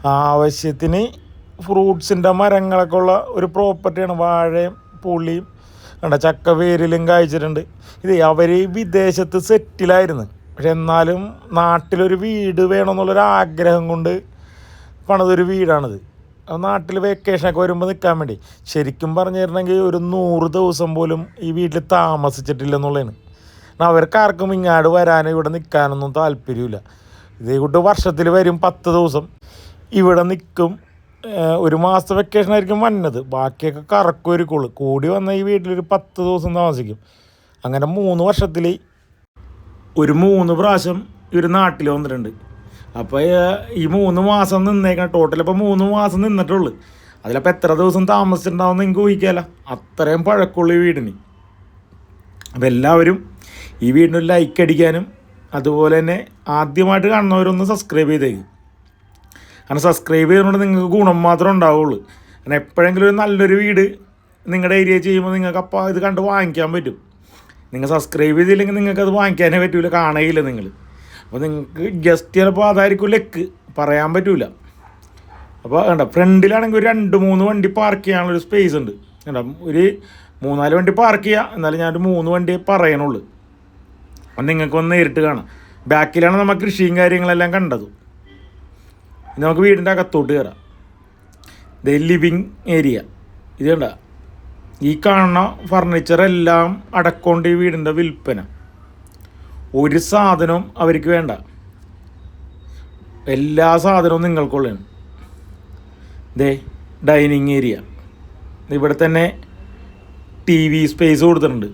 ആവശ്യത്തിന് ഫ്രൂട്ട്സിൻ്റെ മരങ്ങളൊക്കെ ഉള്ള ഒരു പ്രോപ്പർട്ടിയാണ്. വാഴയും പുളിയും കണ്ട ചക്ക വേരിലും കായ്ച്ചിട്ടുണ്ട്. ഇത് അവർ വിദേശത്ത് സെറ്റിലായിരുന്നു, പക്ഷെ എന്നാലും നാട്ടിലൊരു വീട് വേണമെന്നുള്ളൊരാഗ്രഹം കൊണ്ട് പണിതൊരു വീടാണിത്. നാട്ടിൽ വെക്കേഷനൊക്കെ വരുമ്പോൾ നിൽക്കാൻ വേണ്ടി. ശരിക്കും പറഞ്ഞു തരണമെങ്കിൽ ഒരു 100 ദിവസം പോലും ഈ വീട്ടിൽ താമസിച്ചിട്ടില്ലെന്നുള്ളതാണ്. അവർക്കാർക്കും ഇങ്ങാട് വരാനും ഇവിടെ നിൽക്കാനൊന്നും താല്പര്യമില്ല. ഇതേ കൂട്ട് വർഷത്തിൽ വരും 10 ദിവസം ഇവിടെ നിൽക്കും. ഒരു മാസത്തെ വെക്കേഷനായിരിക്കും വന്നത്, ബാക്കിയൊക്കെ കറക്കൊരുക്കുള്ളൂ. കൂടി വന്ന ഈ വീട്ടിലൊരു 10 ദിവസം താമസിക്കും. അങ്ങനെ 3 വർഷത്തിൽ ഒരു 3 പ്രാവശ്യം ഇവർ നാട്ടിൽ വന്നിട്ടുണ്ട്. അപ്പോൾ ഈ 3 മാസം നിന്നേക്കണം. ടോട്ടൽ ഇപ്പോൾ 3 മാസം നിന്നിട്ടുള്ളൂ. അതിലപ്പോൾ എത്ര ദിവസം താമസിച്ചിട്ടുണ്ടാവുമെന്ന് എനിക്ക് ഊഹിക്കാമല്ല. അത്രയും പഴക്കമുള്ള ഈ വീടിന്. അപ്പോൾ എല്ലാവരും ഈ വീടിനൊരു ലൈക്ക് അടിക്കാനും അതുപോലെ തന്നെ ആദ്യമായിട്ട് കാണുന്നവരൊന്ന് സബ്സ്ക്രൈബ് ചെയ്തേക്കും. കാരണം സബ്സ്ക്രൈബ് ചെയ്യുന്നതുകൊണ്ട് നിങ്ങൾക്ക് ഗുണം മാത്രമേ ഉണ്ടാവുള്ളൂ. കാരണം എപ്പോഴെങ്കിലും ഒരു നല്ലൊരു വീട് നിങ്ങളുടെ ഏരിയ ചെയ്യുമ്പോൾ നിങ്ങൾക്ക് അപ്പോൾ ഇത് കണ്ട് വാങ്ങിക്കാൻ പറ്റും. നിങ്ങൾ സബ്സ്ക്രൈബ് ചെയ്തില്ലെങ്കിൽ നിങ്ങൾക്കത് വാങ്ങിക്കാനേ പറ്റില്ല, കാണുകയില്ല നിങ്ങൾ. അപ്പോൾ നിങ്ങൾക്ക് ജസ്റ്റ് ചിലപ്പോൾ അതായിരിക്കും ലെക്ക്, പറയാൻ പറ്റില്ല. അപ്പോൾ വേണ്ട ഫ്രണ്ടിലാണെങ്കിൽ ഒരു 2-3 വണ്ടി പാർക്ക് ചെയ്യാനുള്ളൊരു സ്പേസ് ഉണ്ട്. വേണ്ട ഒരു 3-4 വണ്ടി പാർക്ക് ചെയ്യുക, എന്നാലും ഞാനൊരു 3 വണ്ടി പറയണുള്ളൂ. അപ്പം നിങ്ങൾക്കൊന്ന് നേരിട്ട് കാണാം. ബാക്കിലാണ് നമ്മൾ കൃഷിയും കാര്യങ്ങളെല്ലാം കണ്ടത്. ഇനി നമുക്ക് വീടിൻ്റെ അകത്തോട്ട് കയറാം. ഇത് ലിവിങ് ഏരിയ. ഇത് കണ്ട ഈ കാണുന്ന ഫർണിച്ചറെല്ലാം അടക്കൊണ്ട് ഈ വീടിൻ്റെ വിൽപ്പന. ഒരു സാധനവും അവർക്ക് വേണ്ട, എല്ലാ സാധനവും നിങ്ങൾക്കുള്ളതാണ്. ദേ ഡൈനിങ് ഏരിയ. ഇവിടെ തന്നെ TV സ്പേസ് കൊടുത്തിട്ടുണ്ട്.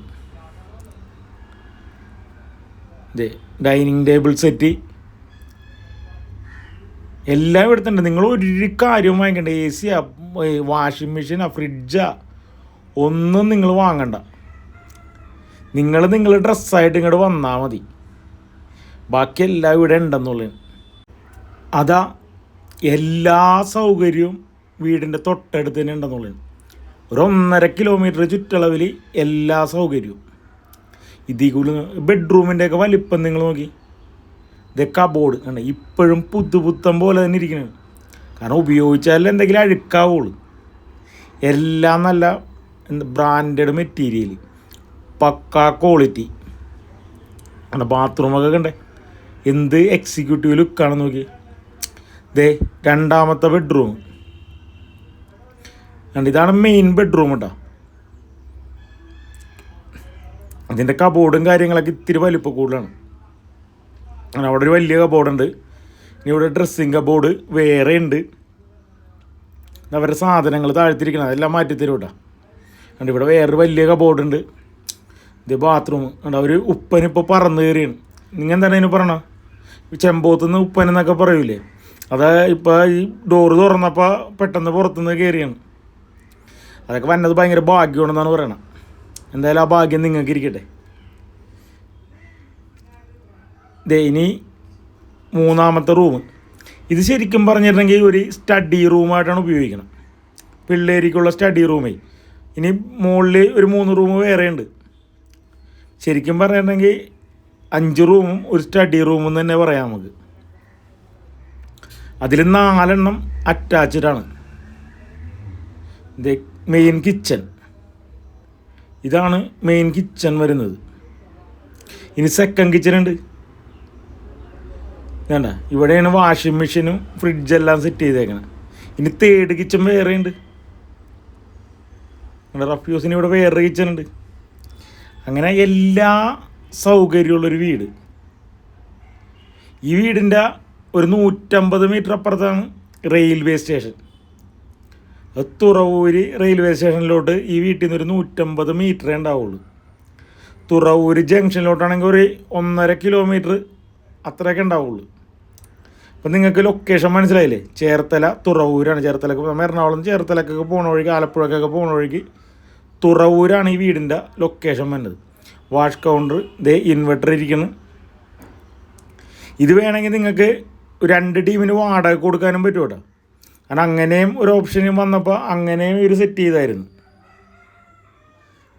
ദേ ഡൈനിങ് ടേബിൾ സെറ്റ് എല്ലാം ഇവിടുത്തുണ്ട്. നിങ്ങൾ ഒരു കാര്യവും വാങ്ങിക്കണ്ട. AC, വാഷിംഗ് മെഷീനാ, ഫ്രിഡ്ജാ, ഒന്നും നിങ്ങൾ വാങ്ങണ്ട. നിങ്ങൾ ഡ്രസ്സായിട്ട് ഇങ്ങോട്ട് വന്നാൽ മതി. ബാക്കിയെല്ലാം ഇവിടെ ഉണ്ടെന്നുള്ളത്. അതാ എല്ലാ സൗകര്യവും വീടിൻ്റെ തൊട്ടടുത്ത് തന്നെ ഉണ്ടെന്നുള്ളത്. ഒരു 1.5 കിലോമീറ്റർ ചുറ്റളവിൽ എല്ലാ സൗകര്യവും. ഇതിൽ കൂടുതൽ ബെഡ്റൂമിൻ്റെയൊക്കെ വലിപ്പം നിങ്ങൾ നോക്കി. ഇത് കബോർഡ് കണ്ട ഇപ്പോഴും പുതുപുത്തം പോലെ തന്നെ ഇരിക്കുന്നത്. കാരണം ഉപയോഗിച്ചാലും എന്തെങ്കിലും അഴുക്കാവുള്ളൂ. എല്ലാം നല്ല ബ്രാൻഡഡ് മെറ്റീരിയൽ, പക്കാ ക്വാളിറ്റി. കണ്ട ബാത്റൂമൊക്കെ കണ്ടേ എന്ത് എക്സിക്യൂട്ടീവ് ലുക്കാണെന്ന് നോക്കി. ദേ 2ാമത്തെ ബെഡ്റൂം കണ്ട, ഇതാണ് മെയിൻ ബെഡ്റൂം കേട്ടോ. അതിൻ്റെ കബോർഡും കാര്യങ്ങളൊക്കെ ഇത്തിരി വലിപ്പം കൂടുതലാണ്. അവിടെ ഒരു വലിയ കബോർഡുണ്ട്. ഇനി ഇവിടെ ഡ്രസ്സിങ് കബോർഡ് വേറെ ഉണ്ട്. അവരുടെ സാധനങ്ങൾ താഴ്ത്തിരിക്കണം, അതെല്ലാം മാറ്റിത്തരും കേട്ടോ. കണ്ട് ഇവിടെ വേറൊരു വലിയ കബോർഡുണ്ട്. ഇത് ബാത്റൂം കണ്ട. ഒരു ഉപ്പനിപ്പോൾ പറന്ന് കയറിയാണ്. നിങ്ങൾ എന്താണ് അതിന് പറയണ? ചെമ്പോത്തുനിന്ന് ഉപ്പനെന്നൊക്കെ പറയൂലേ, അത് ഇപ്പോൾ ഈ ഡോറ് തുറന്നപ്പോൾ പെട്ടെന്ന് പുറത്തുനിന്ന് കയറിയാണ്. അതൊക്കെ വന്നത് ഭയങ്കര ഭാഗ്യമാണെന്നാണ് പറയണത്. എന്തായാലും ആ ഭാഗ്യം നിങ്ങൾക്ക് ഇരിക്കട്ടെ. ദേ ഇനി 3ാമത്തെ റൂം. ഇത് ശരിക്കും പറഞ്ഞിട്ടുണ്ടെങ്കിൽ ഒരു സ്റ്റഡി റൂമായിട്ടാണ് ഉപയോഗിക്കണം. പിള്ളേർക്കുള്ള സ്റ്റഡി റൂമേ. ഇനി മുകളിൽ ഒരു 3 റൂം വേറെ ഉണ്ട്. ശരിക്കും പറഞ്ഞിട്ടുണ്ടെങ്കിൽ 5 റൂമും ഒരു സ്റ്റഡി റൂമും തന്നെ പറയാം നമുക്ക്. അതിൽ 4 അറ്റാച്ച്ഡാണ്. ഇത് മെയിൻ കിച്ചൺ. ഇതാണ് മെയിൻ കിച്ചൺ വരുന്നത്. ഇനി സെക്കൻഡ് കിച്ചൺ ഉണ്ട്. വേണ്ട ഇവിടെയാണ് വാഷിംഗ് മെഷീനും ഫ്രിഡ്ജെല്ലാം സെറ്റ് ചെയ്തേക്കണം. ഇനി 3rd കിച്ചൺ വേറെ ഉണ്ട്. റഫ്യൂസിന് ഇവിടെ വേറെ കിച്ചൺ ഉണ്ട്. അങ്ങനെ എല്ലാ സൗകര്യമുള്ളൊരു വീട്. ഈ വീടിൻ്റെ ഒരു 150 മീറ്റർ അപ്പുറത്താണ് റെയിൽവേ സ്റ്റേഷൻ. തുറവൂര് റെയിൽവേ സ്റ്റേഷനിലോട്ട് ഈ വീട്ടിൽ നിന്ന് ഒരു 150 മീറ്ററേ ഉണ്ടാവുള്ളൂ. തുറവൂര് ജംഗ്ഷനിലോട്ടാണെങ്കിൽ ഒരു 1.5 കിലോമീറ്റർ അത്രയൊക്കെ ഉണ്ടാവുള്ളൂ. അപ്പം നിങ്ങൾക്ക് ലൊക്കേഷൻ മനസ്സിലായില്ലേ? ചേർത്തല തുറവൂരാണ്. ചേർത്തലക്ക് നമ്മൾ എറണാകുളം ചേർത്തലക്കൊക്കെ പോണ വഴിക്ക്, ആലപ്പുഴക്കൊക്കെ പോണ വഴിക്ക് തുറവൂരാണ് ഈ വീടിൻ്റെ ലൊക്കേഷൻ വന്നത്. വാഷ് കൗണ്ടർ, ദേ ഇൻവെർട്ടർ ഇരിക്കുന്നു. ഇത് വേണമെങ്കിൽ നിങ്ങൾക്ക് 2 ടീമിന് വാടക കൊടുക്കാനും പറ്റും കേട്ടോ. കാരണം അങ്ങനെയും ഒരു ഓപ്ഷനും വന്നപ്പോൾ അങ്ങനെയും ഒരു സെറ്റ് ചെയ്തായിരുന്നു.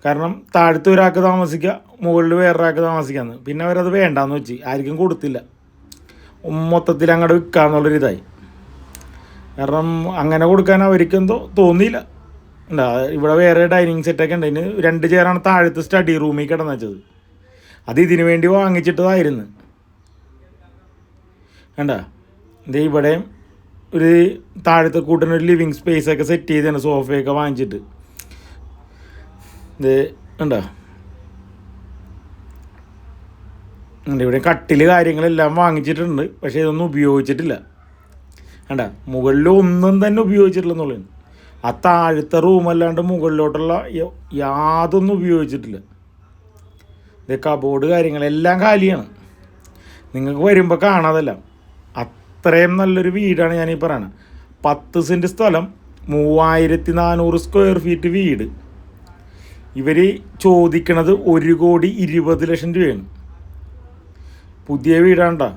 കാരണം താഴത്ത് ഒരാൾക്ക് താമസിക്കുക, മുകളിൽ വേറൊരാൾക്ക് താമസിക്കാമെന്ന്. പിന്നെ അവരത് വേണ്ടാന്ന് വെച്ച് ആർക്കും കൊടുത്തില്ല. മൊത്തത്തിൽ അങ്ങോട്ട് വിൽക്കാമെന്നുള്ളൊരിതായി. കാരണം അങ്ങനെ കൊടുക്കാൻ അവർക്കെന്തോ തോന്നിയില്ല. എന്താ ഇവിടെ വേറെ ഡൈനിങ് സെറ്റൊക്കെ ഉണ്ട്. ഇതിന് 2 ചെയറാണ് താഴത്ത് സ്റ്റഡി റൂമിൽ കിടന്നു വെച്ചത്. അത് ഇതിനു വേണ്ടി വാങ്ങിച്ചിട്ടതായിരുന്നു. വേണ്ട ഇത് ഇവിടെയും ഒരു താഴത്തെ കൂട്ടിന് ഒരു ലിവിങ് സ്പേസൊക്കെ സെറ്റ് ചെയ്താണ്, സോഫയൊക്കെ വാങ്ങിച്ചിട്ട്. ഇത് ഉണ്ടോ, ഇവിടെ കട്ടിൽ കാര്യങ്ങളെല്ലാം വാങ്ങിച്ചിട്ടുണ്ട്. പക്ഷേ ഇതൊന്നും ഉപയോഗിച്ചിട്ടില്ല. വേണ്ട മുകളിൽ ഒന്നും തന്നെ ഉപയോഗിച്ചിട്ടില്ലെന്നുള്ളത്. ആ താഴത്തെ റൂമല്ലാണ്ട് മുകളിലോട്ടുള്ള യാതൊന്നും ഉപയോഗിച്ചിട്ടില്ല. ഇത് കബോർഡ് കാര്യങ്ങളെല്ലാം കാലിയാണ്. നിങ്ങൾക്ക് വരുമ്പോൾ കാണാതെല്ലാം. അത്രയും നല്ലൊരു വീടാണ് ഞാനീ പറയണത്. 10 സെൻറ്റ് സ്ഥലം, 3400 സ്ക്വയർ ഫീറ്റ് വീട്. ഇവർ ചോദിക്കണത് 1,20,00,000 രൂപയാണ്. പുതിയ വീടാണ്ടാ,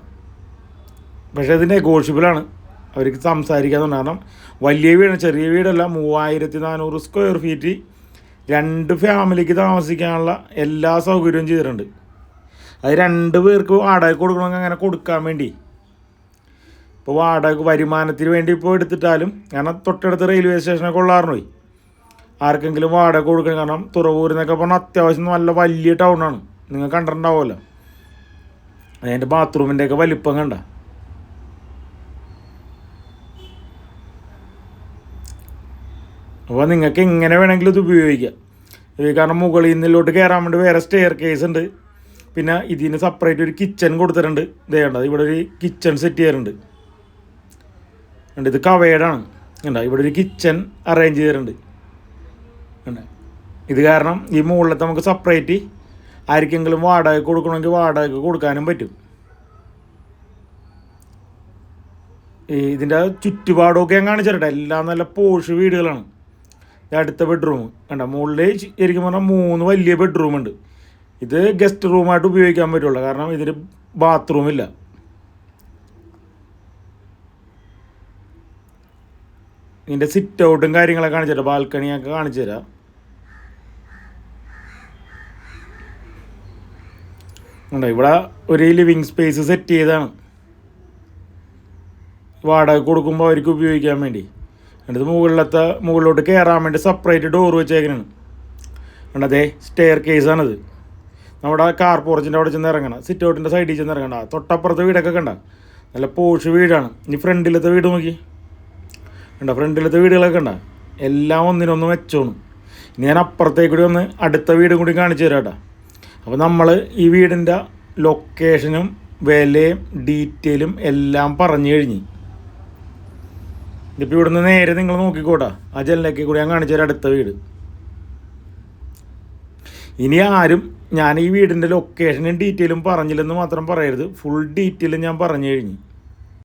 പക്ഷേ അത് നെഗോഷ്യബിളാണ്. അവർക്ക് സംസാരിക്കാമെന്ന്. കാരണം വലിയ വീടാണ്, ചെറിയ വീടല്ല. 3400 സ്ക്വയർ ഫീറ്റ്, 2 ഫാമിലിക്ക് താമസിക്കാനുള്ള എല്ലാ സൗകര്യവും ചെയ്തിട്ടുണ്ട്. അത് 2 പേർക്ക് വാടക കൊടുക്കണമെങ്കിൽ അങ്ങനെ കൊടുക്കാൻ വേണ്ടി. ഇപ്പോൾ വാടക വരുമാനത്തിന് വേണ്ടി ഇപ്പോൾ എടുത്തിട്ടാലും, കാരണം തൊട്ടടുത്ത് റെയിൽവേ സ്റ്റേഷനൊക്കെ ഉള്ളായിരുന്നു പോയി ആർക്കെങ്കിലും വാടക കൊടുക്കണം. കാരണം തുറവൂർ എന്നൊക്കെ പറഞ്ഞാൽ അത്യാവശ്യം നല്ല വലിയ ടൗണാണ്. നിങ്ങൾ കണ്ടിട്ടുണ്ടാവുമല്ലോ അതിൻ്റെ ബാത്റൂമിൻ്റെയൊക്കെ വലിപ്പം കണ്ട. അപ്പോൾ നിങ്ങൾക്ക് എങ്ങനെ വേണമെങ്കിലും ഇത് ഉപയോഗിക്കാം. കാരണം മുകളിൽ നിന്നിലോട്ട് കയറാൻ വേണ്ടി വേറെ സ്റ്റെയർ കേസ് ഉണ്ട്. പിന്നെ ഇതിന് സെപ്പറേറ്റ് ഒരു കിച്ചൺ കൊടുത്തിട്ടുണ്ട്. ഇതേണ്ട ഇവിടെ ഒരു കിച്ചൺ സെറ്റ് ചെയ്യാറുണ്ട്. ഇത് കവേഡാണ്. ഉണ്ടോ ഇവിടെ ഒരു കിച്ചൺ അറേഞ്ച് ചെയ്തിട്ടുണ്ട്. ഉണ്ട് ഇത് കാരണം ഈ മുകളിലത്തെ നമുക്ക് സെപ്പറേറ്റ് ആർക്കെങ്കിലും വാടക കൊടുക്കണമെങ്കിൽ വാടക കൊടുക്കാനും പറ്റും. ഇതിൻ്റെ ചുറ്റുപാടൊക്കെ ഞാൻ കാണിച്ചിട്ടെ. എല്ലാം നല്ല പോഷ് വീടുകളാണ്. അടുത്ത ബെഡ്റൂം കണ്ട. മുകളിൽ ശരിക്കും പറഞ്ഞാൽ 3 വലിയ ബെഡ്റൂമുണ്ട്. ഇത് ഗസ്റ്റ് റൂമായിട്ട് ഉപയോഗിക്കാൻ പറ്റുള്ളൂ, കാരണം ഇതിന് ബാത്റൂമില്ല. ഇതിൻ്റെ സിറ്റ് ഔട്ടും കാര്യങ്ങളൊക്കെ കാണിച്ചു തരാം, ബാൽക്കണിയൊക്കെ കാണിച്ചു തരാം. ഉണ്ടോ ഇവിടെ ഒരു ലിവിങ് സ്പേസ് സെറ്റ് ചെയ്താണ് വാടക കൊടുക്കുമ്പോൾ അവർക്ക് ഉപയോഗിക്കാൻ വേണ്ടി. എന്നിട്ട് മുകളിലോട്ട് കയറാൻ വേണ്ടി സെപ്പറേറ്റ് ഡോർ വെച്ചേക്കണാണ്. കണ്ടതേ സ്റ്റെയർ കേസാണിത്. നമ്മുടെ കാർ പോർച്ചിൻ്റെ അവിടെ ചെന്ന് ഇറങ്ങണം, സിറ്റ് ഔട്ടിൻ്റെ സൈഡിൽ ചെന്ന് ഇറങ്ങണ്ട. തൊട്ടപ്പുറത്തെ വീടൊക്കെ കണ്ട നല്ല പോഷ് വീടാണ്. ഇനി ഫ്രണ്ടിലത്തെ വീട് നോക്കി കണ്ട. ഫ്രണ്ടിലത്തെ വീടുകളൊക്കെ കണ്ട, എല്ലാം ഒന്നിനൊന്ന് മെച്ചമാണ്. ഇനി ഞാൻ അപ്പുറത്തേക്ക് കൂടി ഒന്ന് അടുത്ത വീടും കൂടി കാണിച്ചു തരാം കേട്ടോ. അപ്പോൾ നമ്മൾ ഈ വീടിൻ്റെ ലൊക്കേഷനും വിലയും ഡീറ്റെയിലും എല്ലാം പറഞ്ഞു കഴിഞ്ഞ്. ഇതിപ്പോൾ ഇവിടുന്ന് നേരെ നിങ്ങൾ നോക്കിക്കോട്ടാ, ആ ജനലൊക്കെ കൂടി ഞാൻ കാണിച്ചു തരാം അടുത്ത വീട്. ഇനി ആരും ഞാൻ ഈ വീടിൻ്റെ ലൊക്കേഷനും ഡീറ്റെയിലും പറഞ്ഞില്ലെന്ന് മാത്രം പറയരുത്. ഫുൾ ഡീറ്റെയിലും ഞാൻ പറഞ്ഞു കഴിഞ്ഞു.